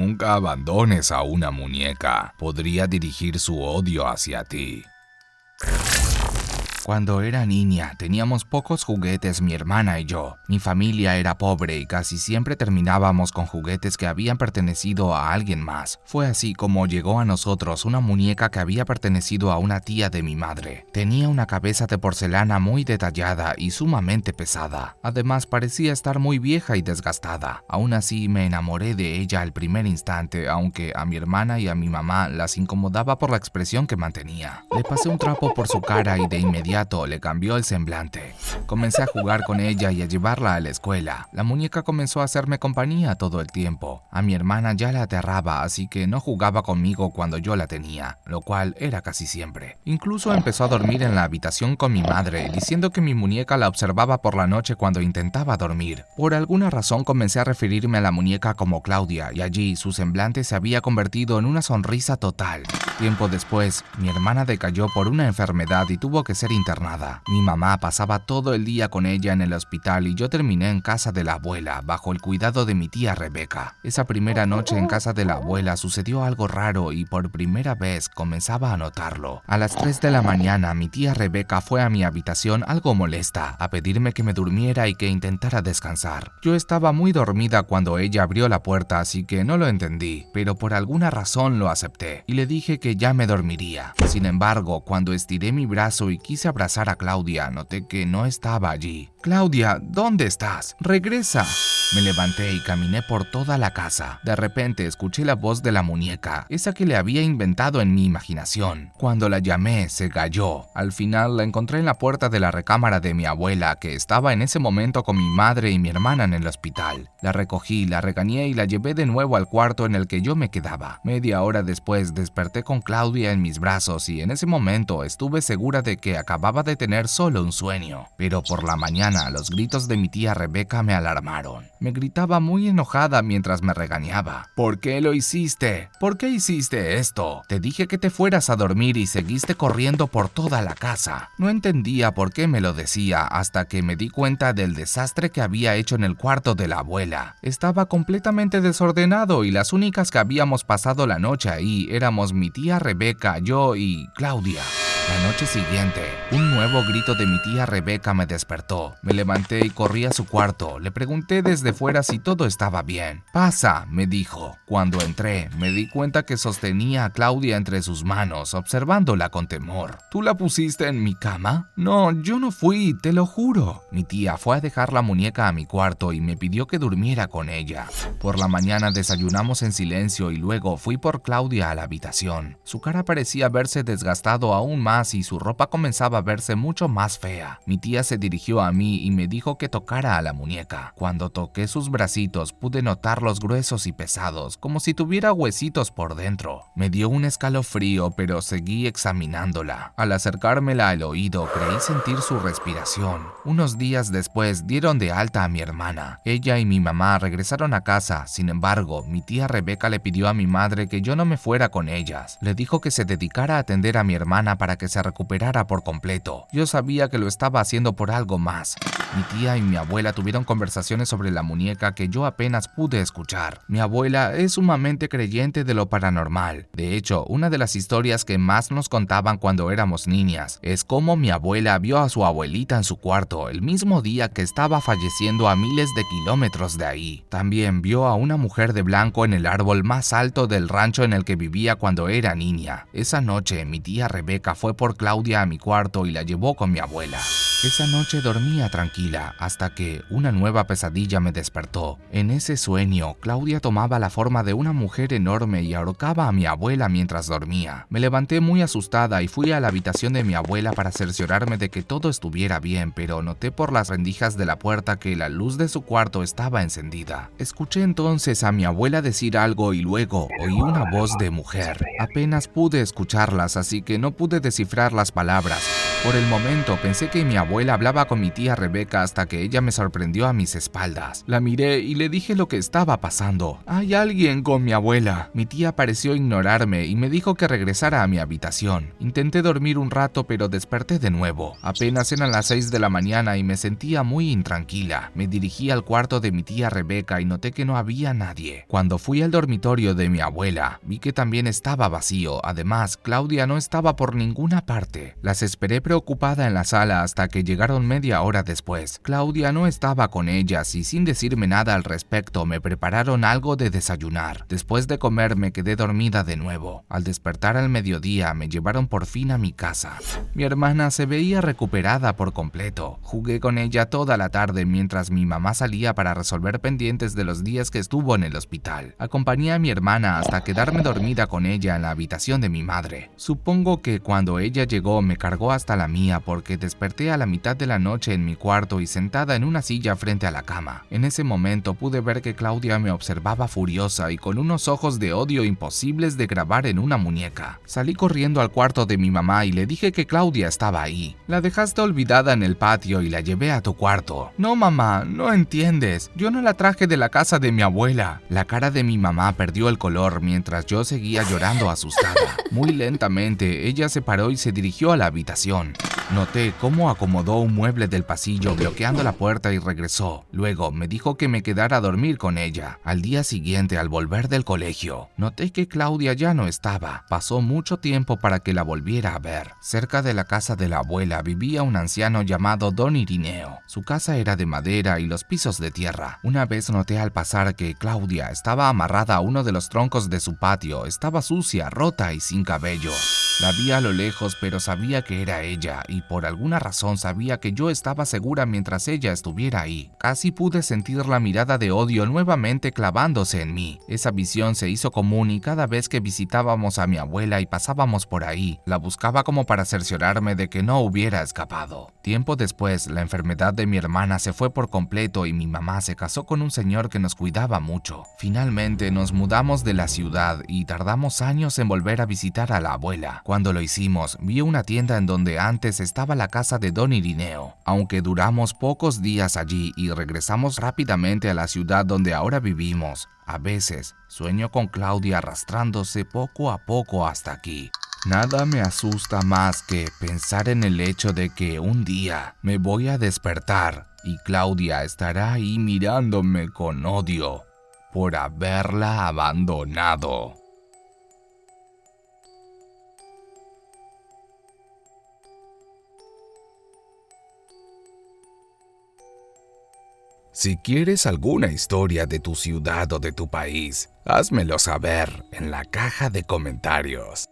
Nunca abandones a una muñeca. Podría dirigir su odio hacia ti. Cuando era niña, teníamos pocos juguetes mi hermana y yo. Mi familia era pobre y casi siempre terminábamos con juguetes que habían pertenecido a alguien más. Fue así como llegó a nosotros una muñeca que había pertenecido a una tía de mi madre. Tenía una cabeza de porcelana muy detallada y sumamente pesada. Además, parecía estar muy vieja y desgastada. Aún así, me enamoré de ella al primer instante, aunque a mi hermana y a mi mamá las incomodaba por la expresión que mantenía. Le pasé un trapo por su cara y de inmediato le cambió el semblante. Comencé a jugar con ella y a llevarla a la escuela. La muñeca comenzó a hacerme compañía todo el tiempo. A mi hermana ya la aterraba, así que no jugaba conmigo cuando yo la tenía, lo cual era casi siempre. Incluso empezó a dormir en la habitación con mi madre, diciendo que mi muñeca la observaba por la noche cuando intentaba dormir. Por alguna razón comencé a referirme a la muñeca como Claudia, y allí su semblante se había convertido en una sonrisa total. Tiempo después, mi hermana decayó por una enfermedad y tuvo que ser internada. Mi mamá pasaba todo el día con ella en el hospital y yo terminé en casa de la abuela, bajo el cuidado de mi tía Rebeca. Esa primera noche en casa de la abuela sucedió algo raro y por primera vez comenzaba a notarlo. A las 3 de la mañana, mi tía Rebeca fue a mi habitación algo molesta, a pedirme que me durmiera y que intentara descansar. Yo estaba muy dormida cuando ella abrió la puerta, así que no lo entendí, pero por alguna razón lo acepté y le dije que ya me dormiría. Sin embargo, cuando estiré mi brazo y quise abrazar a Claudia, noté que no estaba allí. «Claudia, ¿dónde estás? ¡Regresa!». Me levanté y caminé por toda la casa. De repente escuché la voz de la muñeca, esa que le había inventado en mi imaginación. Cuando la llamé, se calló. Al final la encontré en la puerta de la recámara de mi abuela, que estaba en ese momento con mi madre y mi hermana en el hospital. La recogí, la regañé y la llevé de nuevo al cuarto en el que yo me quedaba. Media hora después desperté con Claudia en mis brazos y en ese momento estuve segura de que acababa de tener solo un sueño. Pero por la mañana los gritos de mi tía Rebeca me alarmaron. Me gritaba muy enojada mientras me regañaba. «¿Por qué lo hiciste? ¿Por qué hiciste esto? Te dije que te fueras a dormir y seguiste corriendo por toda la casa». No entendía por qué me lo decía hasta que me di cuenta del desastre que había hecho en el cuarto de la abuela. Estaba completamente desordenado y las únicas que habíamos pasado la noche ahí éramos mi tía Rebeca, yo y Claudia. La noche siguiente, un nuevo grito de mi tía Rebeca me despertó. Me levanté y corrí a su cuarto. Le pregunté desde fuera si todo estaba bien. «Pasa», me dijo. Cuando entré, me di cuenta que sostenía a Claudia entre sus manos, observándola con temor. «¿Tú la pusiste en mi cama?». «No, yo no fui, te lo juro». Mi tía fue a dejar la muñeca a mi cuarto y me pidió que durmiera con ella. Por la mañana desayunamos en silencio y luego fui por Claudia a la habitación. Su cara parecía verse desgastado aún más y su ropa comenzaba a verse mucho más fea. Mi tía se dirigió a mí y me dijo que tocara a la muñeca. Cuando toqué sus bracitos pude notarlos gruesos y pesados, como si tuviera huesitos por dentro. Me dio un escalofrío, pero seguí examinándola. Al acercármela al oído creí sentir su respiración. Unos días después dieron de alta a mi hermana. Ella y mi mamá regresaron a casa. Sin embargo, mi tía Rebeca le pidió a mi madre que yo no me fuera con ellas. Le dijo que se dedicara a atender a mi hermana para que se recuperara por completo. Yo sabía que lo estaba haciendo por algo más. Mi tía y mi abuela tuvieron conversaciones sobre la muñeca que yo apenas pude escuchar. Mi abuela es sumamente creyente de lo paranormal. De hecho, una de las historias que más nos contaban cuando éramos niñas es cómo mi abuela vio a su abuelita en su cuarto el mismo día que estaba falleciendo a miles de kilómetros de ahí. También vio a una mujer de blanco en el árbol más alto del rancho en el que vivía cuando era niña. Esa noche, mi tía Rebeca fue por Claudia a mi cuarto y la llevó con mi abuela. Esa noche dormía tranquila hasta que una nueva pesadilla me despertó. En ese sueño, Claudia tomaba la forma de una mujer enorme y ahorcaba a mi abuela mientras dormía. Me levanté muy asustada y fui a la habitación de mi abuela para cerciorarme de que todo estuviera bien, pero noté por las rendijas de la puerta que la luz de su cuarto estaba encendida. Escuché entonces a mi abuela decir algo y luego oí una voz de mujer. Apenas pude escucharlas, así que no pude descifrar las palabras, Por el momento pensé que mi abuela hablaba con mi tía Rebeca hasta que ella me sorprendió a mis espaldas. La miré y le dije lo que estaba pasando. «Hay alguien con mi abuela». Mi tía pareció ignorarme y me dijo que regresara a mi habitación. Intenté dormir un rato pero desperté de nuevo. Apenas eran las 6 de la mañana y me sentía muy intranquila. Me dirigí al cuarto de mi tía Rebeca y noté que no había nadie. Cuando fui al dormitorio de mi abuela, vi que también estaba vacío. Además, Claudia no estaba por ninguna parte. Las esperé preocupada en la sala hasta que llegaron media hora después. Claudia no estaba con ellas y sin decirme nada al respecto me prepararon algo de desayunar. Después de comer me quedé dormida de nuevo. Al despertar al mediodía me llevaron por fin a mi casa. Mi hermana se veía recuperada por completo. Jugué con ella toda la tarde mientras mi mamá salía para resolver pendientes de los días que estuvo en el hospital. Acompañé a mi hermana hasta quedarme dormida con ella en la habitación de mi madre. Supongo que cuando ella llegó me cargó hasta la mía porque desperté a la mitad de la noche en mi cuarto y sentada en una silla frente a la cama. En ese momento pude ver que Claudia me observaba furiosa y con unos ojos de odio imposibles de grabar en una muñeca. Salí corriendo al cuarto de mi mamá y le dije que Claudia estaba ahí. «La dejaste olvidada en el patio y la llevé a tu cuarto». «No, mamá, no entiendes. Yo no la traje de la casa de mi abuela». La cara de mi mamá perdió el color mientras yo seguía llorando asustada. Muy lentamente, ella se paró y se dirigió a la habitación. Noté cómo acomodó un mueble del pasillo bloqueando la puerta y regresó. Luego me dijo que me quedara a dormir con ella. Al día siguiente, al volver del colegio, noté que Claudia ya no estaba. Pasó mucho tiempo para que la volviera a ver. Cerca de la casa de la abuela vivía un anciano llamado Don Irineo. Su casa era de madera y los pisos de tierra. Una vez noté al pasar que Claudia estaba amarrada a uno de los troncos de su patio. Estaba sucia, rota y sin cabello. La vi a lo lejos, pero sabía que era ella y por alguna razón sabía que yo estaba segura mientras ella estuviera ahí. Casi pude sentir la mirada de odio nuevamente clavándose en mí. Esa visión se hizo común y cada vez que visitábamos a mi abuela y pasábamos por ahí, la buscaba como para cerciorarme de que no hubiera escapado. Tiempo después, la enfermedad de mi hermana se fue por completo y mi mamá se casó con un señor que nos cuidaba mucho. Finalmente nos mudamos de la ciudad y tardamos años en volver a visitar a la abuela. Cuando lo hicimos, vi una tienda en donde antes estaba la casa de Don Irineo. Aunque duramos pocos días allí y regresamos rápidamente a la ciudad donde ahora vivimos, a veces sueño con Claudia arrastrándose poco a poco hasta aquí. Nada me asusta más que pensar en el hecho de que un día me voy a despertar y Claudia estará ahí mirándome con odio por haberla abandonado. Si quieres alguna historia de tu ciudad o de tu país, házmelo saber en la caja de comentarios.